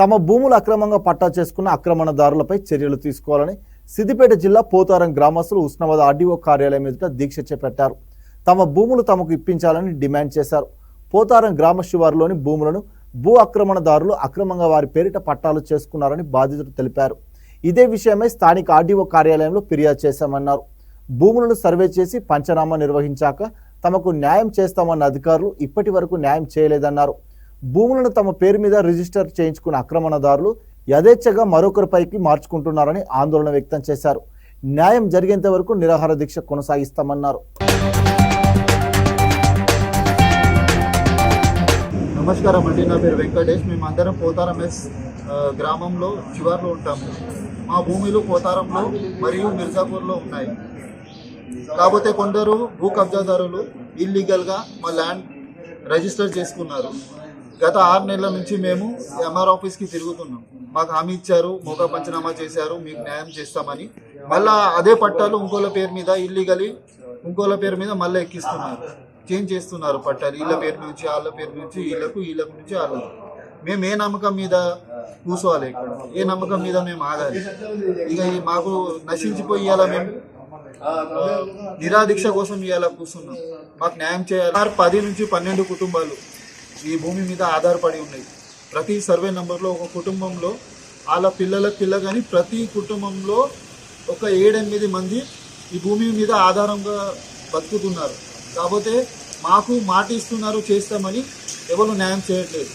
తమ భూములు అక్రమంగా పట్టా చేసుకున్న ఆక్రమణదారులపై చర్యలు తీసుకోవాలని సిద్దిపేట జిల్లా పోతారం గ్రామస్తులు ఉస్నాబాద్ ఆర్డీఓ కార్యాలయం ఎదుట దీక్ష చేపట్టారు. తమ భూములు తమకు ఇప్పించాలని డిమాండ్ చేశారు. పోతారం గ్రామ శివారులోని భూములను భూ ఆక్రమణదారులు అక్రమంగా వారి పేరిట పట్టాలు చేసుకున్నారని బాధితులు తెలిపారు. ఇదే విషయమై స్థానిక ఆర్డీఓ కార్యాలయంలో ఫిర్యాదు చేశామన్నారు. భూములను సర్వే చేసి పంచనామా నిర్వహించాక తమకు న్యాయం చేస్తామన్న అధికారులు ఇప్పటి వరకు న్యాయం చేయలేదన్నారు. భూములను తమ పేరు మీద రిజిస్టర్ చేయించుకున్న ఆక్రమణదారులు యథేచ్ఛగా మరొకరిపైకి మార్చుకుంటున్నారని ఆందోళన వ్యక్తం చేశారు. న్యాయం జరిగేంత వరకు నిరాహార దీక్ష కొనసాగిస్తామన్నారు. నమస్కారం అండి, నా పేరు వెంకటేష్. మేమందరం పోతారం గ్రామంలో శివార్లో ఉంటాము. మా భూమిలు పోతారంలో మరియు మిర్జాపూర్లో ఉన్నాయి. కాకపోతే కొందరు భూ కబ్జాదారులు ఇల్లీగల్గా మా ల్యాండ్ రిజిస్టర్ చేసుకున్నారు. గత 6 నెలల నుంచి మేము ఎంఆర్ ఆఫీస్కి తిరుగుతున్నాం. మాకు హామీ ఇచ్చారు, మోకా పంచనామా చేశారు, మీకు న్యాయం చేస్తామని. మళ్ళీ అదే పట్టాలు ఇంకోళ్ళ పేరు మీద ఇల్లీగలీ ఇంకోళ్ళ పేరు మీద మళ్ళీ ఎక్కిస్తున్నారు, చేంజ్ చేస్తున్నారు పట్టాలు. వీళ్ళ పేరు నుంచి వాళ్ళ పేరు నుంచి వీళ్ళకు నుంచి వాళ్ళకు. మేము ఏ నమ్మకం మీద కూర్చోవాలి? ఇక్కడ ఏ నమ్మకం మీద మేము ఆగాలి? ఇక మాకు నశించిపోయి ఇవాళ మేము నిరాదీక్ష కోసం ఇవాళ కూర్చున్నాం. మాకు న్యాయం చేయాలి. 10 నుంచి 12 కుటుంబాలు ఈ భూమి మీద ఆధారపడి ఉన్నాయి. ప్రతి సర్వే నెంబర్లో ఒక కుటుంబంలో వాళ్ళ పిల్ల కానీ ప్రతి కుటుంబంలో ఒక 7-8 మంది ఈ భూమి మీద ఆధారంగా బతుకుతున్నారు. కాకపోతే మాకు మాట ఇస్తున్నారు చేస్తామని ఎవరు న్యాయం చేయట్లేదు.